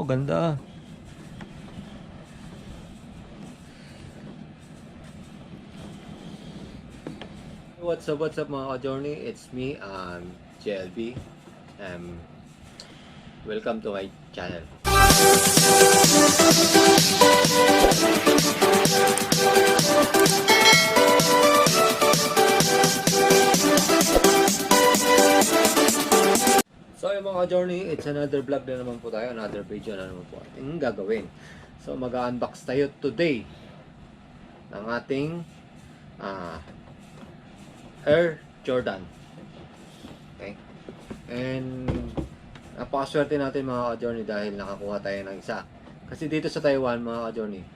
ganda. What's up mga ka-journey? It's me, JLB. Welcome to my channel. So yung mga ka-journey, it's another vlog na naman po tayo, another video na naman po ating gagawin. So mag-unbox tayo today ng ating Air Jordan. Okay? And napakaswerte natin mga ka-journey dahil nakakuha tayo ng isa. Kasi dito sa Taiwan mga ka-journey,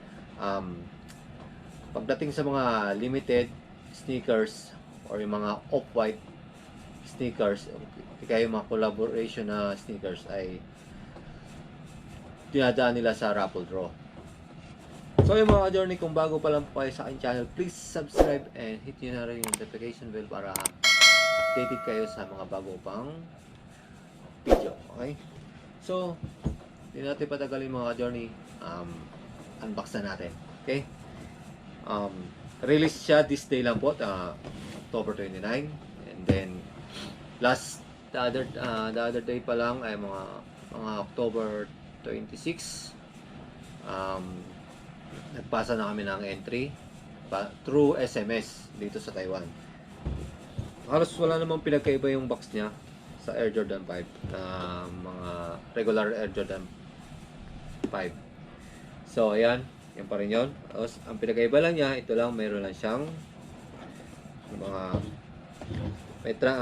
pagdating sa mga limited sneakers or yung mga off-white sneakers, kaya yung mga collaboration na sneakers ay dinadaan nila sa raffle draw. So yung mga journey, kung bago pa lang po kayo sa aking channel, please subscribe and hit nyo na rin yung notification bell para updated kayo sa mga bago pang video. Okay? So, hindi natin patagalin mga journey, unbox na natin. Okay? Release siya this day lang po, October 29. And then, the other day pa lang ay mga October 26. Nagpasa na kami ng entry through SMS dito sa Taiwan. Halos wala namang pinagkaiba yung box niya sa Air Jordan 5 na mga regular Air Jordan 5. So ayan, yan pa rin yun. Ang pinagkaiba lang niya, ito lang, mayroon lang siyang mga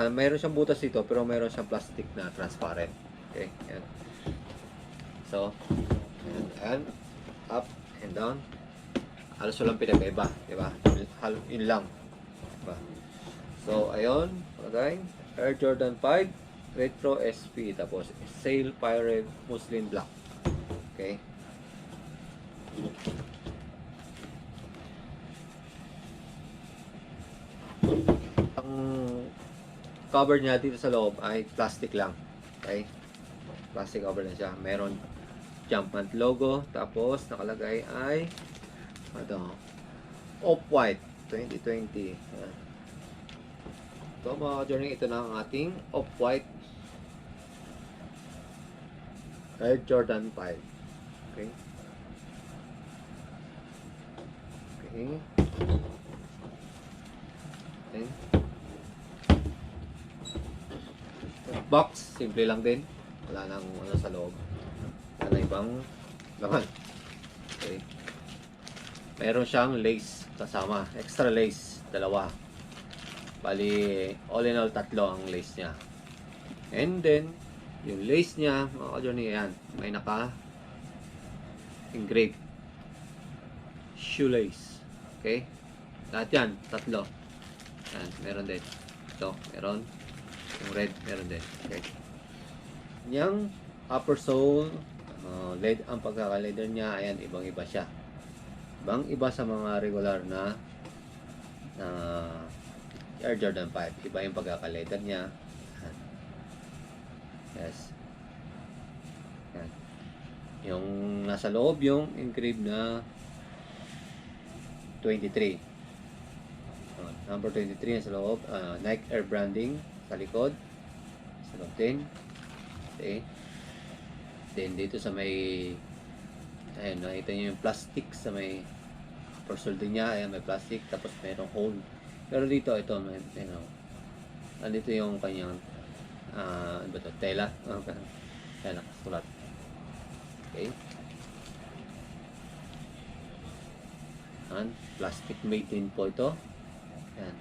mayroon siyang butas dito pero mayroon siyang plastic na transparent. Okay, yan. So and up and down, halos walang pinagkaiba, di ba? Yun lang, diba? So ayun, okay, Air Jordan 5 Retro SP, tapos Sail Pirate Muslin Black. Okay, ang cover niya dito sa loob ay plastic lang. Okay, plastic cover na siya. Meron Jumpman logo, tapos nakalagay ay Off-White 2020. Ito mga journey, ito na ang ating Off-White Air Jordan 5. Okay. Okay. Okay. Box, simple lang din. Wala nang ano sa loob. Wala na ibang laman. Okay. Meron siyang lace kasama. Extra lace, dalawa. Bali, all in all, 3 ang lace niya. And then, yung lace niya, mga ka-journey, yan. May naka-engrave. Shoelace. Okay? Lahat yan, 3. Yan, meron din. Ito, meron. Yung red, meron din. Okay. Yung upper sole, ang pagkaka-leather niya, ayan, ibang-iba siya. Ibang-iba sa mga regular na Air Jordan 5. Iba yung pagkaka-leather niya. Ayan. Yes. Ayan. Yung nasa loob, yung engraved na 23. Number 23 sa loob. Nike Air branding sa likod. Sa loob din. Okay. Then dito sa may, ayan, nakita nyo yung plastic sa may upper sole niya. Ayan, may plastic, tapos mayroong hole. Pero dito, ito, nandito yung kanyang ano ba ito? Tela. Ayan, nakasulat. Okay. Ayan, plastic made din po ito. Ayan.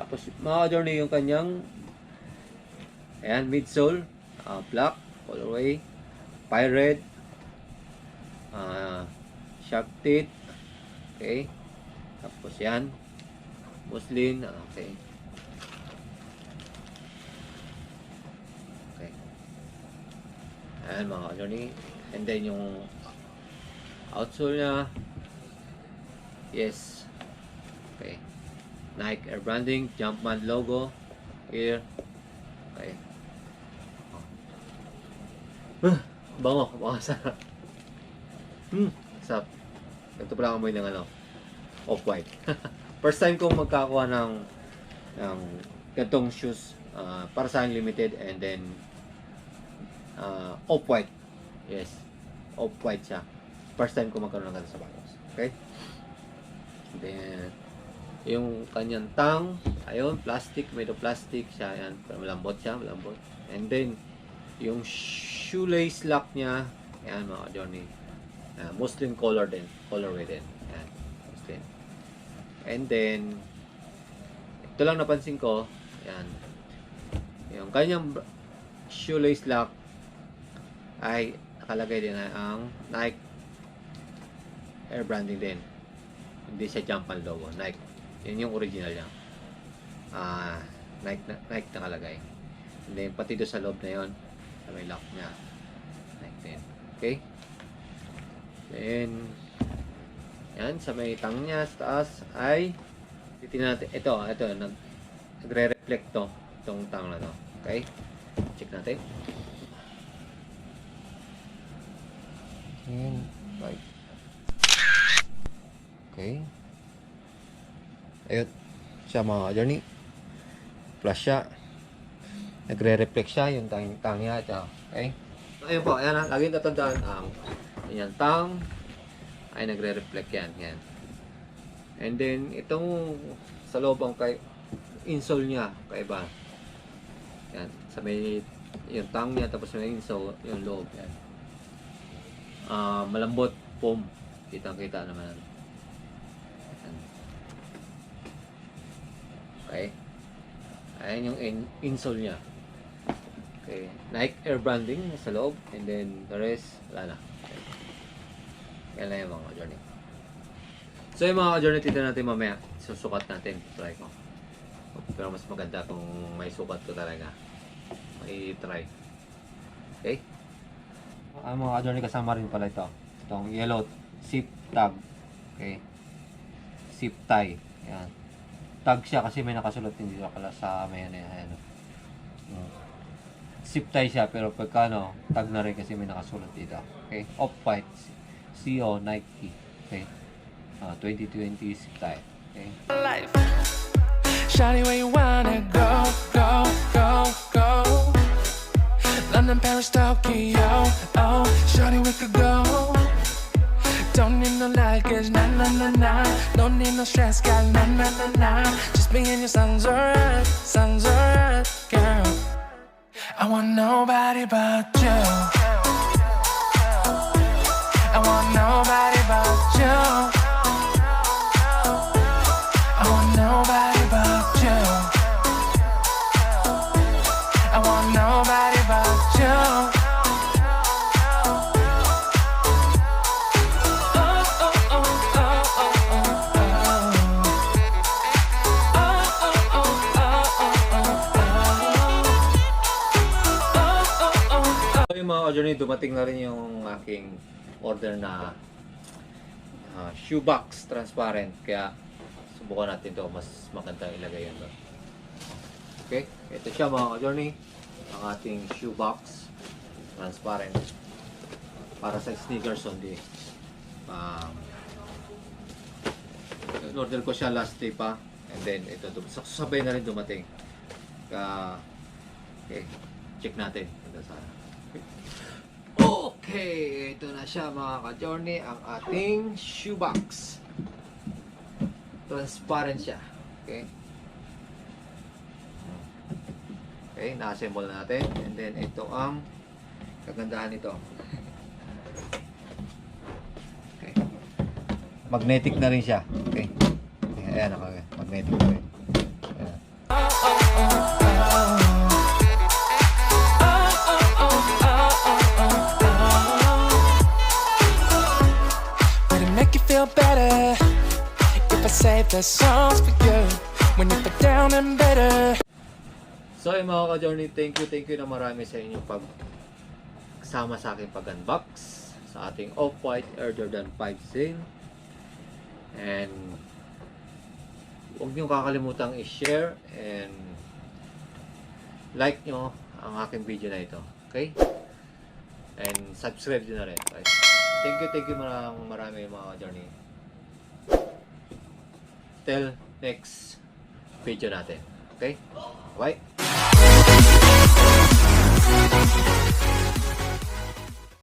Tapos mga journey, yung kanyang ayan, midsole, black colorway, pirate, shark teeth. Okay, tapos yan, muslin. Okay, okay, ayan mga journey. And then yung outsole niya, yes, okay, Nike Air branding, Jumpman logo here. Bango, bango sarap. Sarap. Ito pala ang amoy ng ano, off-white. First time kong magkakuha ng gantong shoes, para sa akin limited, and then off-white. Yes, off-white siya. First time ko magkaroon ng ganito sa balos. Okay? Then, yung kanyang tang, ayun, plastic, made of plastic siya, yan, pero malambot siya, malambot. And then, yung shoelace lock niya, yan mga Johnny, muslin color din, colorway din, yan, muslin. And then, ito lang napansin ko, yan, yung kanyang shoelace lock ay nakalagay din ang Nike Air branding din. Hindi siya Jumpman logo, Nike. Yan yung original niya. Nike nakalagay. And then, pati doon sa loob na yon, sa may lock niya, Nike din. Okay? Then, yan, sa may tang niya, sa taas, ay, titignan natin, ito, nagre-reflect to, itong tang na to. Okay? Check natin. And, right. Okay. Ayun. Siya mga journey. Flash siya. Nagre-reflect siya yung tang niya. Okay. Ayun po. Ayan na. Laging tatandaan ang yan tang ay nagre-reflect yan. Yan. And then, itong sa loob ang insole niya. Kaiba. Yan. Sa may yung tang niya tapos may insole yung loob. Yan. Malambot. Foam. Kitang-kita naman. Okay. Ayan yung insole niya. Okay. Nike Air branding sa loob. And then, the rest, wala na. Okay. Yan lang yung mga journey. So, yung mga journey, tito natin mamaya. Susukat natin. Try ko. Pero mas maganda kung may sukat ko talaga. May try. Okay. Ang mga journey, kasama rin pala ito. Itong yellow zip tag. Okay. Zip tie. Yan. Tag siya kasi may nakasulot din dito sa may ano. Zip tie siya pero pagka tag na rin kasi may nakasulot dito. Okay? Off-white CO Nike. Okay? 2020 zip tie. Okay? Shawty, where you wanna go, go, go, go? London, Paris, Tokyo. Oh, shawty, we could go. Don't need no luggage, nah, nah, nah, nah. Don't need no stress, girl, nah, nah, nah, nah. Just me and your sounds alright, girl. I want nobody but you. I want nobody but you. I want nobody but you. I want nobody but you. Mga journey, dumating na rin yung aking order na shoebox transparent, kaya subukan natin to, mas maganda ilagay yun doon. Okay, ito siya mga journey, ang ating shoebox transparent para sa sneakers only. Order ko siya last day pa, and then ito sabay na rin dumating. Okay, check natin ito sana. Okay, ito na siya mga ka-journey, ang ating shoebox. Transparent siya. Okay. Okay, na-assemble natin. And then, ito ang kagandahan nito. Okay. Magnetic na rin siya. Okay. Ayan, magnetic na rin. Ayan. Feel better if I save the songs for you when you're down and better. So yung mga ka-journey, thank you na marami sa inyong pagsama sa aking pag-unbox sa ating Off-White Air Jordan 5 Zane. And huwag nyo kakalimutan i-share and like nyo ang aking video na ito. Okay? And subscribe din na rin. Okay? Thank you marami mga journey. Till next video natin. Okay? Bye!